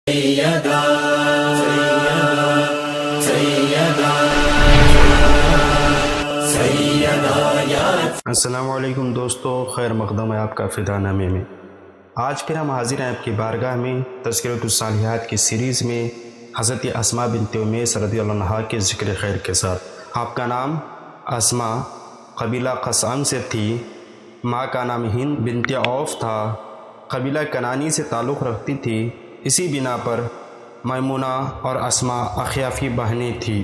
سیدہ السلام علیکم دوستو، خیر مقدم ہے آپ کا فدا نامے میں۔ آج پھر ہم حاضر ہیں آپ کی بارگاہ میں تذکرۃ الصالحات کی سیریز میں حضرت اسماء بنت امیس رضی اللہ عنہا کے ذکر خیر کے ساتھ۔ آپ کا نام اسماء قبیلہ قسام سے تھی، ماں کا نام ہند بنت عوف تھا، قبیلہ کنانی سے تعلق رکھتی تھی۔ اسی بنا پر میمونہ اور اسماء اخیافی بہنیں تھیں۔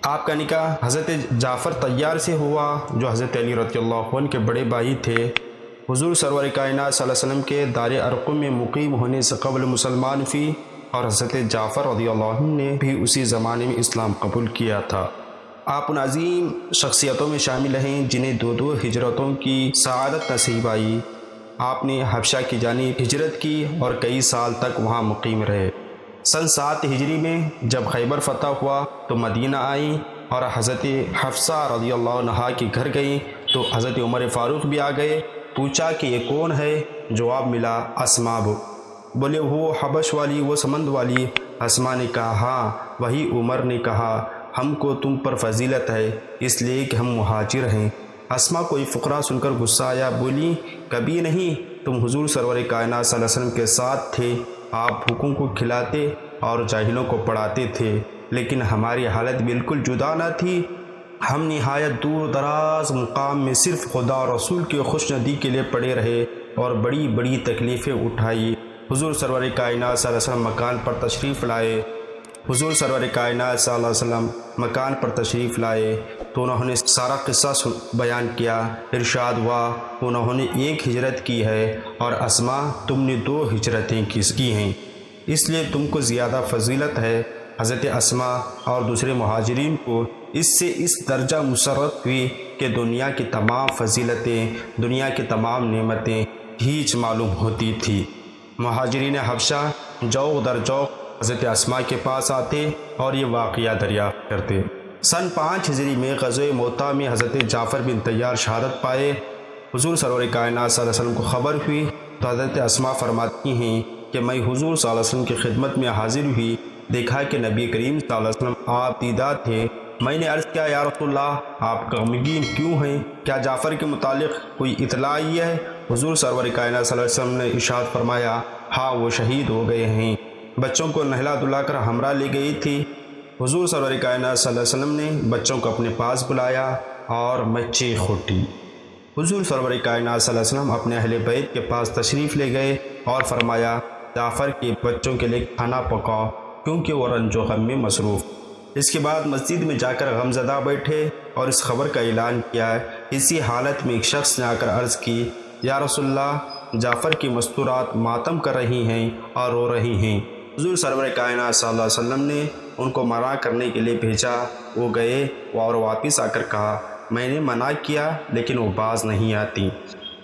آپ کا نکاح حضرت جعفر طیار سے ہوا جو حضرت علی رضی اللہ عنہ کے بڑے بھائی تھے۔ حضور سرور کائنات صلی اللہ علیہ وسلم کے دار ارقم میں مقیم ہونے سے قبل مسلمان ہوئی، اور حضرت جعفر رضی اللہ عنہ نے بھی اسی زمانے میں اسلام قبول کیا تھا۔ آپ ان عظیم شخصیتوں میں شامل ہیں جنہیں دو ہجرتوں کی سعادت نصیب آئی۔ آپ نے حبشہ کی جانب ہجرت کی اور کئی سال تک وہاں مقیم رہے۔ سن 7 ہجری میں جب خیبر فتح ہوا تو مدینہ آئیں اور حضرت حفصہ رضی اللہ عنہا کے گھر گئیں تو حضرت عمر فاروق بھی آ گئے۔ پوچھا کہ یہ کون ہے؟ جواب ملا اسماء۔ بولے وہ حبش والی، وہ سمند والی؟ اسماء نے کہا ہاں وہی۔ عمر نے کہا ہم کو تم پر فضیلت ہے اس لیے کہ ہم مہاجر ہیں۔ اسماء کو یہ فقرہ سن کر غصہ آیا، بولی کبھی نہیں، تم حضور سرور کائنات صلی اللہ علیہ وسلم کے ساتھ تھے، آپ حکم کو کھلاتے اور جاہلوں کو پڑھاتے تھے، لیکن ہماری حالت بالکل جدا نہ تھی۔ ہم نہایت دور دراز مقام میں صرف خدا اور رسول کی خوش ندی کے لیے پڑے رہے اور بڑی بڑی تکلیفیں اٹھائی۔ حضور سرور کائنات صلی اللہ علیہ وسلم مکان پر تشریف لائے۔ حضور سرور کائنات صلی اللہ علیہ وسلم مکان پر تشریف لائے تو انہوں نے سارا قصہ بیان کیا۔ ارشاد ہوا انہوں نے 1 ہجرت کی ہے اور اسماء تم نے 2 ہجرتیں کی ہیں، اس لیے تم کو زیادہ فضیلت ہے۔ حضرت اسماء اور دوسرے مہاجرین کو اس سے اس درجہ مسرت ہوئی کہ دنیا کی تمام فضیلتیں، دنیا کی تمام نعمتیں ہیچ معلوم ہوتی تھی۔ مہاجرین حبشہ جوق در جوق حضرت اسماء کے پاس آتے اور یہ واقعہ دریافت کرتے۔ سن 5 ہجری میں غزوہ موطا میں حضرت جعفر بن طیار شہادت پائے۔ حضور سرور کائنات صلی اللہ علیہ وسلم کو خبر ہوئی تو حضرت اسماء فرماتی ہیں کہ میں حضور صلی اللہ علیہ وسلم کی خدمت میں حاضر ہوئی، دیکھا کہ نبی کریم صلی اللہ علیہ وسلم آپ دیدہ تھے۔ میں نے عرض کیا یا رسول اللہ آپ غمگین کیوں ہیں؟ کیا جعفر کے متعلق کوئی اطلاع آئی ہے؟ حضور سرور کائنات صلی اللہ علیہ وسلم نے ارشاد فرمایا ہاں وہ شہید ہو گئے ہیں۔ بچوں کو نہلا دھلا کر ہمراہ لے گئی تھی۔ حضور سرور کائنات صلی اللہ علیہ وسلم نے بچوں کو اپنے پاس بلایا اور میں چیخ اٹھی۔ حضور سرور کائنات صلی اللہ علیہ وسلم اپنے اہل بیت کے پاس تشریف لے گئے اور فرمایا جعفر کے بچوں کے لیے کھانا پکاؤ کیونکہ وہ رنج و غم میں مصروف۔ اس کے بعد مسجد میں جا کر غمزدہ بیٹھے اور اس خبر کا اعلان کیا۔ اسی حالت میں ایک شخص نے آ کر عرض کی یا رسول اللہ جعفر کی مستورات ماتم کر رہی ہیں اور رو رہی ہیں۔ حضور سرور کائنات صلی اللہ علیہ وسلم نے ان کو منع کرنے کے لیے بھیجا۔ وہ گئے اور واپس آ کر کہا میں نے منع کیا لیکن وہ باز نہیں آتی۔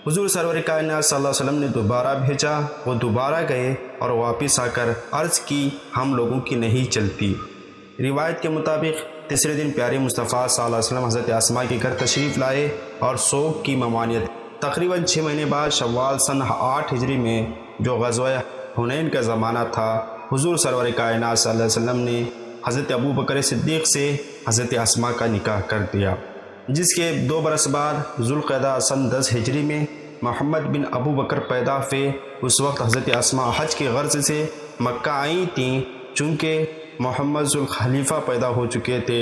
حضور سرور کائنات صلی اللہ علیہ وسلم نے دوبارہ بھیجا، وہ دوبارہ گئے اور واپس آ کر عرض کی ہم لوگوں کی نہیں چلتی۔ روایت کے مطابق تیسرے دن پیارے مصطفیٰ صلی اللہ علیہ وسلم حضرت اسماء کے گھر تشریف لائے اور سوگ کی ممانعت۔ تقریباً 6 مہینے بعد شوال سن 8 ہجری میں جو غزوہ حنین کا زمانہ تھا، حضور سرور کائنات صلی اللہ علیہ وسلم نے حضرت ابو بکر صدیق سے حضرت اسماء کا نکاح کر دیا، جس کے 2 برس بعد ذوالقعدہ سن 10 ہجری میں محمد بن ابو بکر پیدا ہوئے۔ اس وقت حضرت اسماء حج کی غرض سے مکہ آئی تھیں، چونکہ محمد ذوالخلیفہ پیدا ہو چکے تھے۔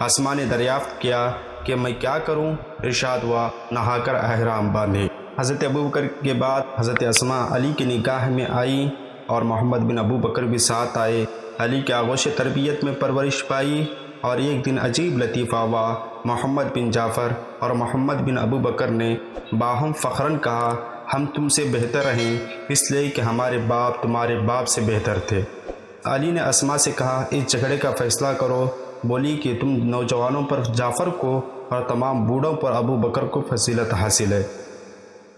اسماء نے دریافت کیا کہ میں کیا کروں؟ ارشاد ہوا نہا کر احرام باندھے۔ حضرت ابو بکر کے بعد حضرت اسماء علی کی نگاہ میں آئی اور محمد بن ابو بکر بھی ساتھ آئے۔ علی کے آغوش تربیت میں پرورش پائی اور ایک دن عجیب لطیفہ ہوا۔ محمد بن جعفر اور محمد بن ابو بکر نے باہم فخراً کہا ہم تم سے بہتر ہیں اس لیے کہ ہمارے باپ تمہارے باپ سے بہتر تھے۔ علی نے اسماء سے کہا اس جھگڑے کا فیصلہ کرو۔ بولی کہ تم نوجوانوں پر جعفر کو اور تمام بوڑھوں پر ابو بکر کو فضیلت حاصل ہے۔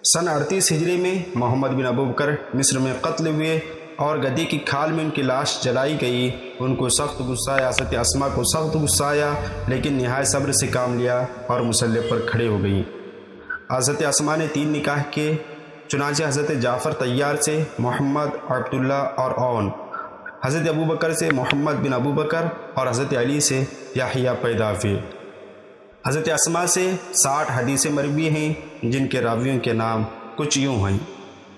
سن 38 ہجری میں محمد بن ابو بکر مصر میں قتل ہوئے اور گدی کی کھال میں ان کی لاش جلائی گئی۔ ان کو سخت غصہ آیا، حضرت اسماء کو سخت غصہ آیا، لیکن نہایت صبر سے کام لیا اور مسلح پر کھڑے ہو گئیں۔ حضرت اسماء نے 3 نکاح کیے، چنانچہ حضرت جعفر طیار سے محمد، عبداللہ اور اون، حضرت ابو بکر سے محمد بن ابو بکر اور حضرت علی سے یحییٰ پیدا ہوئے۔ حضرت اسماء سے 60 حدیثیں مروی ہیں جن کے راویوں کے نام کچھ یوں ہیں: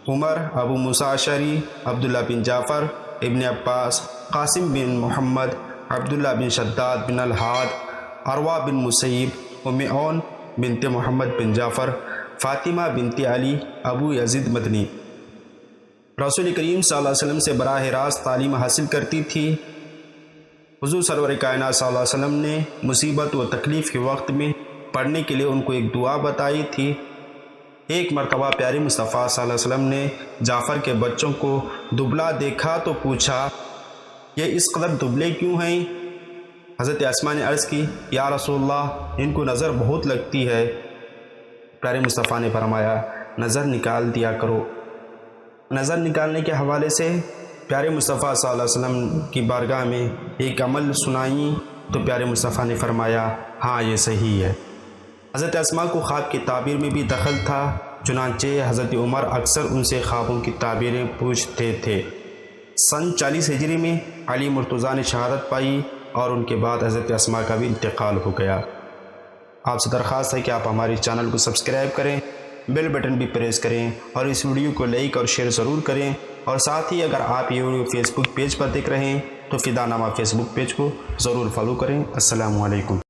عمر، ابو موسیٰ اشعری، عبداللہ بن جعفر، ابن عباس، قاسم بن محمد، عبداللہ بن شداد بن الحاد، عروہ بن مسیب، ام عون بنت محمد بن جعفر، فاطمہ بنت علی، ابو یزید مدنی۔ رسول کریم صلی اللہ علیہ وسلم سے براہ راست تعلیم حاصل کرتی تھی۔ حضور سرور کائنات صلی اللہ علیہ وسلم نے مصیبت و تکلیف کے وقت میں پڑھنے کے لیے ان کو ایک دعا بتائی تھی۔ ایک مرتبہ پیارے مصطفیٰ صلی اللہ علیہ وسلم نے جعفر کے بچوں کو دبلا دیکھا تو پوچھا، یہ اس قدر دبلے کیوں ہیں؟ حضرت اسماء نے عرض کی، یا رسول اللہ، ان کو نظر بہت لگتی ہے۔ پیارے مصطفیٰ نے فرمایا، نظر نکال دیا کرو۔ نظر نکالنے کے حوالے سے پیارے مصطفیٰ صلی اللہ علیہ وسلم کی بارگاہ میں ایک عمل سنائیں تو پیارے مصطفیٰ نے فرمایا، ہاں یہ صحیح ہے۔ حضرت اسماء کو خواب کی تعبیر میں بھی دخل تھا، چنانچہ حضرت عمر اکثر ان سے خوابوں کی تعبیریں پوچھتے تھے۔ سن 40 ہجری میں علی مرتضیٰ نے شہادت پائی اور ان کے بعد حضرت اسماء کا بھی انتقال ہو گیا۔ آپ سے درخواست ہے کہ آپ ہمارے چینل کو سبسکرائب کریں، بیل بٹن بھی پریس کریں اور اس ویڈیو کو لائک اور شیئر ضرور کریں، اور ساتھ ہی اگر آپ یہ ویڈیو فیس بک پیج پر دیکھ رہے ہیں تو فدا نامہ فیس بک پیج کو ضرور فالو کریں۔ السلام علیکم۔